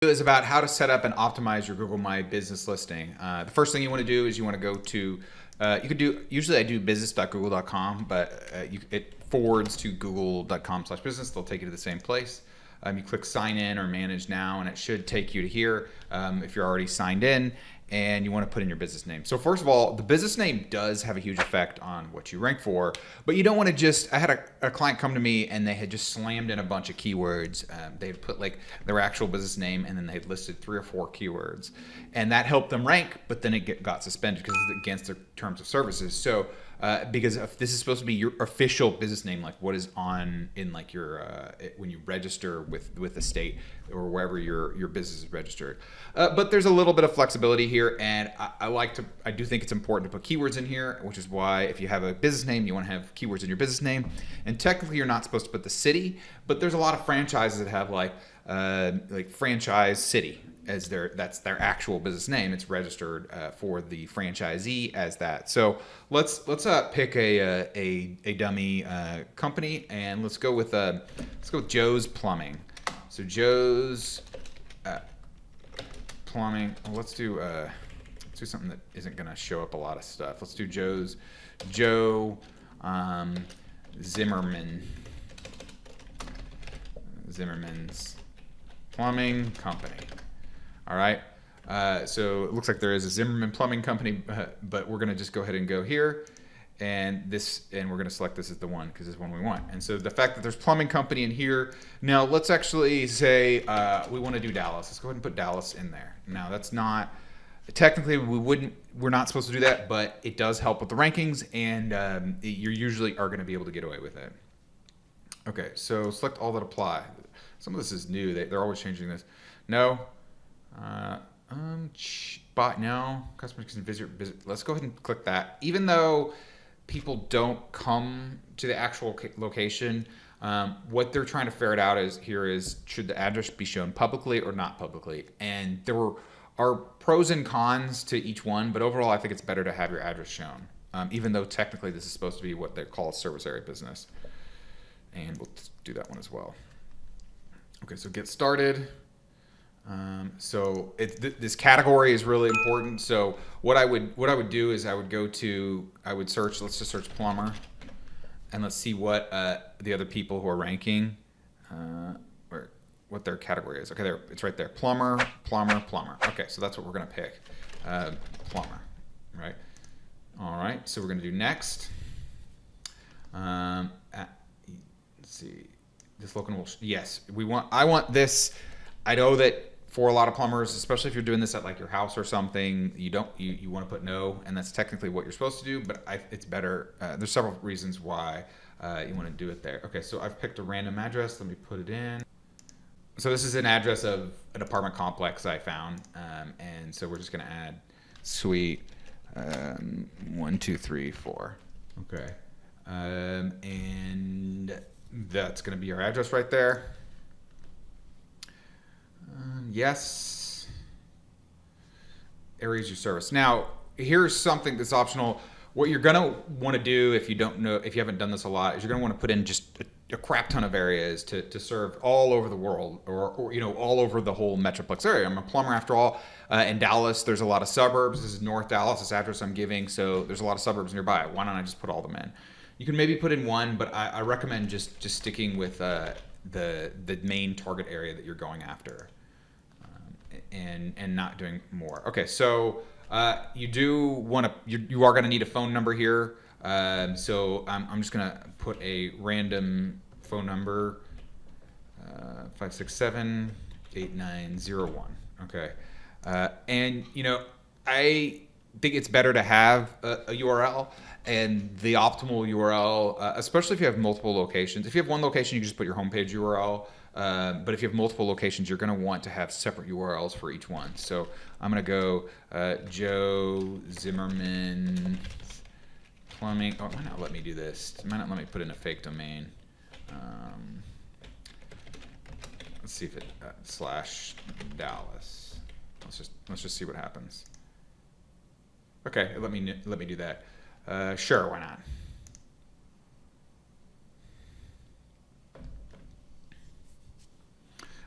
Is about how to set up and optimize your Google My Business listing. The first thing you want to do is you want to go to, you could do, usually I do business.google.com, but it forwards to google.com/business. They'll take you to the same place. You click sign in or manage now, and it should take you to here if you're already signed in and you want to put in your business name. So first of all, the business name does have a huge effect on what you rank for, but you don't want to just, I had a client come to me and they had just slammed in a bunch of keywords. They had put like their actual business name and then they had listed 3 or 4 keywords, and that helped them rank, but then it got suspended because it's against their terms of services. So because if this is supposed to be your official business name, like what is on in like your when you register with the state or wherever your business is registered. But there's a little bit of flexibility here, and I do think it's important to put keywords in here, which is why if you have a business name, you want to have keywords in your business name. And technically, you're not supposed to put the city, but there's a lot of franchises that have like franchise city as that's their actual business name. It's registered for the franchisee as that. So let's pick a dummy company, and let's go with Joe's Plumbing. So Joe's Plumbing. Well, let's do something that isn't going to show up a lot of stuff. Let's do Joe Zimmerman's Plumbing Company. All right. So it looks like there is a Zimmerman Plumbing Company, but we're going to just go ahead and go here, and we're going to select this as the one because it's the one we want. And so the fact that there's Plumbing Company in here, now let's actually say we want to do Dallas. Let's go ahead and put Dallas in there. Now that's not technically we're not supposed to do that, but it does help with the rankings, and you usually are going to be able to get away with it. Okay, so select all that apply. Some of this is new. They're always changing this. No. Bot no. Customers can visit. Let's go ahead and click that. Even though people don't come to the actual location, what they're trying to ferret out is should the address be shown publicly or not publicly? And there are pros and cons to each one, but overall I think it's better to have your address shown, even though technically this is supposed to be what they call a service area business. And we'll do that one as well. Okay, so get started. So this category is really important. So what I would do is I would search. Let's just search plumber, and let's see what the other people who are ranking, or what their category is. Okay, there it's right there. Plumber. Okay, so that's what we're gonna pick. Plumber, right? All right. So we're gonna do next. Let's see. This local. Yes, I want this. I know that for a lot of plumbers, especially if you're doing this at like your house or something, you want to put no, and that's technically what you're supposed to do, but it's better. There's several reasons why you want to do it there. Okay, so I've picked a random address. Let me put it in. So this is an address of an apartment complex I found, and so we're just going to add suite 1, 2, 3, 4. Okay, and that's going to be our address right there. Yes. Areas you service. Now, here's something that's optional. What you're gonna want to do if you haven't done this a lot, is you're gonna want to put in just a crap ton of areas to serve all over the world, or all over the whole Metroplex area. I'm a plumber after all. In Dallas, there's a lot of suburbs. This is North Dallas, this address I'm giving, so there's a lot of suburbs nearby. Why don't I just put all of them in? You can maybe put in one, but I recommend just sticking with the main target area that you're going after. And not doing more. Okay, so you are going to need a phone number here. So I'm just going to put a random phone number, 567-8901. Okay, and I think it's better to have a URL, and the optimal URL, especially if you have multiple locations. If you have one location, you can just put your homepage URL. But if you have multiple locations, you're going to want to have separate URLs for each one. So I'm going to go Joe Zimmerman Plumbing. Oh, it might not let me do this. It might not let me put in a fake domain. Let's see if it /Dallas. Let's just see what happens. Okay, let me do that. Sure, why not?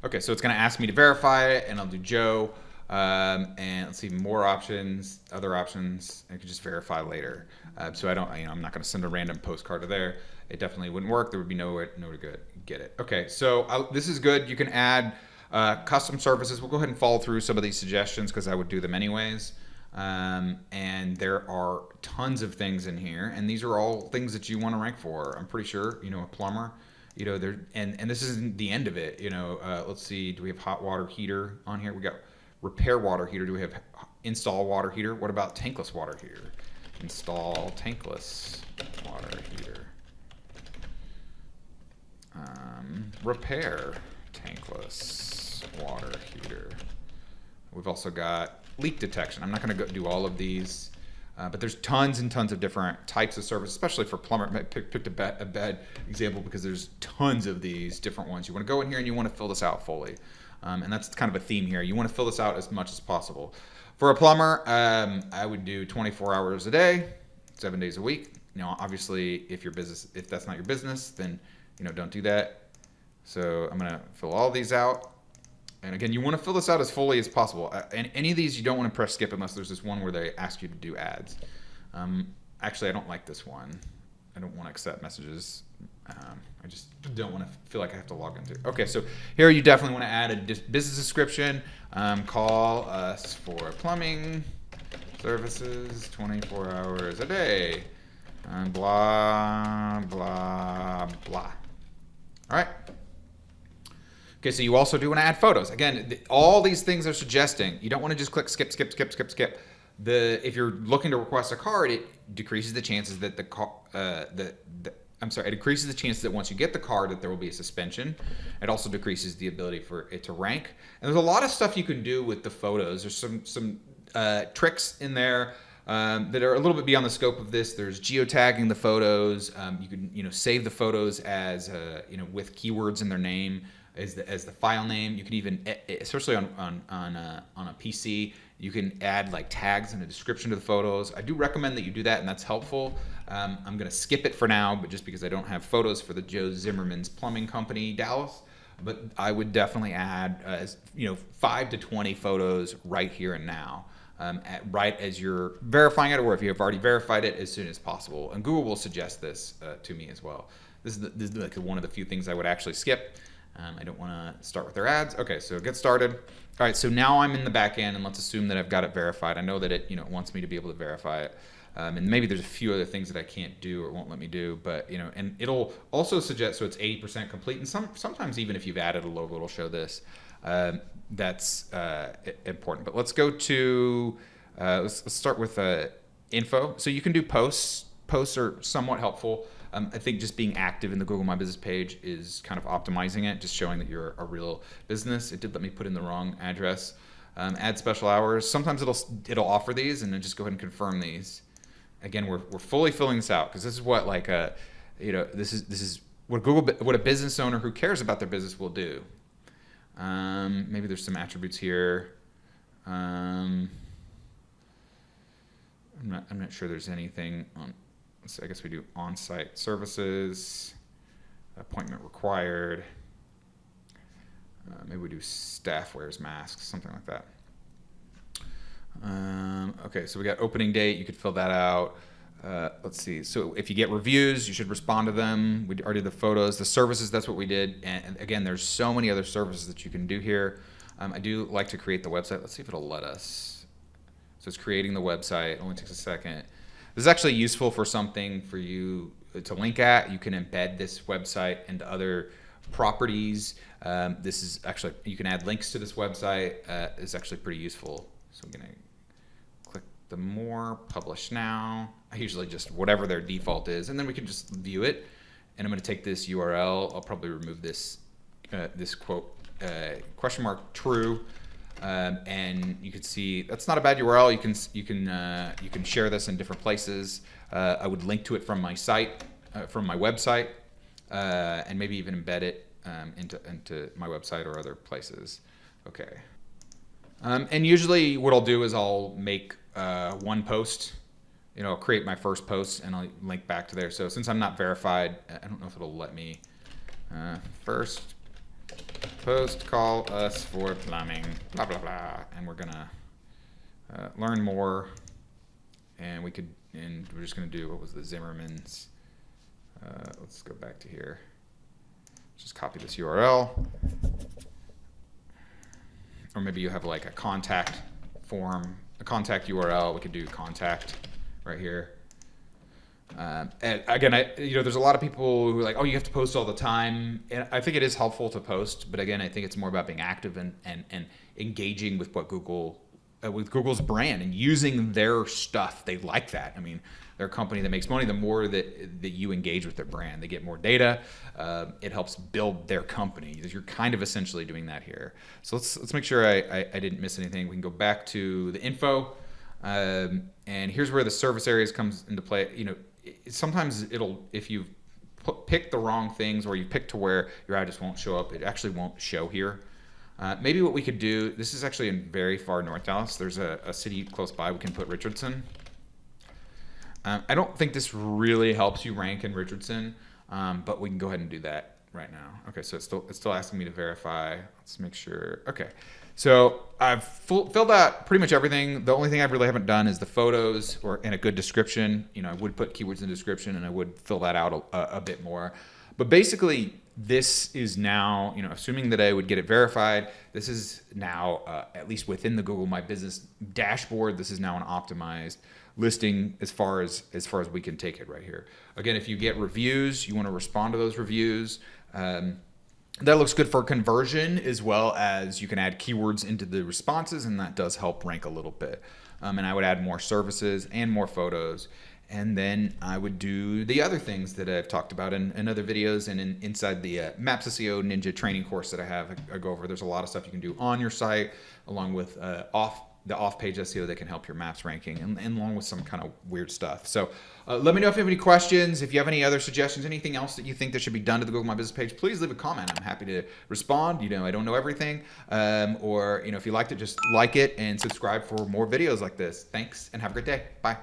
Okay, so it's going to ask me to verify it, and I'll do Joe. And let's see, more options, other options. I could just verify later. So I don't, I'm not going to send a random postcard to there. It definitely wouldn't work. There would be nowhere to get it. Okay, so this is good. You can add custom services. We'll go ahead and follow through some of these suggestions because I would do them anyways. And there are tons of things in here, and these are all things that you want to rank for. I'm pretty sure, a plumber, and this isn't the end of it. Let's see, do we have hot water heater on here? We got repair water heater. Do we have install water heater? What about tankless water heater? Install tankless water heater. Repair tankless water heater. We've also got leak detection. I'm not going to go do all of these, but there's tons and tons of different types of service, especially for plumber. I picked a bad example because there's tons of these different ones. You want to go in here and you want to fill this out fully. And that's kind of a theme here. You want to fill this out as much as possible. For a plumber, I would do 24 hours a day, 7 days a week. Obviously, if that's not your business, then don't do that. So I'm gonna fill all these out. And again, you want to fill this out as fully as possible. And any of these, you don't want to press skip unless there's this one where they ask you to do ads. Actually, I don't like this one. I don't want to accept messages. I just don't want to feel like I have to log into. Okay, so here you definitely want to add a business description. Call us for plumbing services 24 hours a day. Blah, blah, blah. All right. Okay, so you also do want to add photos. Again, all these things are suggesting. You don't want to just click skip. If you're looking to request a card, it decreases the chances that it decreases the chances that once you get the card that there will be a suspension. It also decreases the ability for it to rank. And there's a lot of stuff you can do with the photos. There's some tricks in there that are a little bit beyond the scope of this. There's geotagging the photos. You can save the photos as with keywords in their name as the file name. You can even, especially on a PC, you can add like tags and a description to the photos. I do recommend that you do that, and that's helpful. I'm going to skip it for now, but just because I don't have photos for the Joe Zimmerman's Plumbing Company, Dallas. But I would definitely add 5 to 20 photos right here and now. Right as you're verifying it, or if you have already verified it, as soon as possible. And Google will suggest this to me as well. This is like one of the few things I would actually skip. I don't want to start with their ads. Okay, so get started. All right, so now I'm in the back end, and let's assume that I've got it verified. I know that it wants me to be able to verify it. And maybe there's a few other things that I can't do or won't let me do, but and it'll also suggest, so it's 80% complete. And sometimes even if you've added a logo, it'll show this. That's important. But let's go to let's start with info. So you can do posts. Posts are somewhat helpful. I think just being active in the Google My Business page is kind of optimizing it, just showing that you're a real business. It did let me put in the wrong address. Add special hours. Sometimes it'll offer these, and then just go ahead and confirm these. Again, we're fully filling this out because this is what this is what a business owner who cares about their business will do. Maybe there's some attributes here. I'm not sure there's anything on. So I guess we do on-site services, appointment required. Maybe we do staff wears masks, something like that. Okay, so we got opening date. You could fill that out. Let's see. So if you get reviews, you should respond to them. We already did the photos, the services. That's what we did. And again, there's so many other services that you can do here. I do like to create the website. Let's see if it'll let us. So it's creating the website. It only takes a second. This is actually useful for something for you to link at. You can embed this website into other properties. This is actually, you can add links to this website. It's actually pretty useful. So I'm going to click the more, publish now. I usually just whatever their default is, and then we can just view it. And I'm going to take this URL. I'll probably remove this this quote question mark true. And you can see that's not a bad URL. You can share this in different places. I would link to it from my site, from my website, and maybe even embed it into my website or other places. Okay. And usually what I'll do is I'll make one post. I'll create my first post and I'll link back to there. So since I'm not verified, I don't know if it'll let me first Post call us for plumbing, blah, blah, blah. And we're gonna learn more. And we're just gonna do, what was the Zimmerman's? Let's go back to here. Just copy this URL. Or maybe you have like a contact form, a contact URL. We could do contact right here. And again, there's a lot of people who are like, oh, you have to post all the time. And I think it is helpful to post, but again, I think it's more about being active and engaging with what with Google's brand and using their stuff. They like that. I mean, they're a company that makes money. The more that you engage with their brand, they get more data. It helps build their company. You're kind of essentially doing that here. So let's make sure I didn't miss anything. We can go back to the info, and here's where the service areas comes into play. Sometimes if you pick the wrong things, or you pick to where your ad just won't show up, it actually won't show here. Maybe what we could do, this is actually in very far north Dallas. There's a city close by. We can put Richardson. I don't think this really helps you rank in Richardson, but we can go ahead and do that right now. Okay, so it's still asking me to verify. Let's make sure. Okay, so I've filled out pretty much everything. The only thing I really haven't done is the photos and a good description. I would put keywords in the description, and I would fill that out a bit more. But basically, this is now, assuming that I would get it verified, this is now, at least within the Google My Business dashboard, this is now an optimized listing as far as we can take it right here. Again, if you get reviews, you want to respond to those reviews. That looks good for conversion, as well as you can add keywords into the responses, and that does help rank a little bit. And I would add more services and more photos. And then I would do the other things that I've talked about in other videos and inside the Maps SEO Ninja training course that I go over. There's a lot of stuff you can do on your site, along with off-page SEO that can help your maps ranking, and along with some kind of weird stuff. So let me know if you have any questions. If you have any other suggestions, anything else that you think that should be done to the Google My Business page, please leave a comment. I'm happy to respond. I don't know everything. Or if you liked it, just like it and subscribe for more videos like this. Thanks, and have a great day. Bye.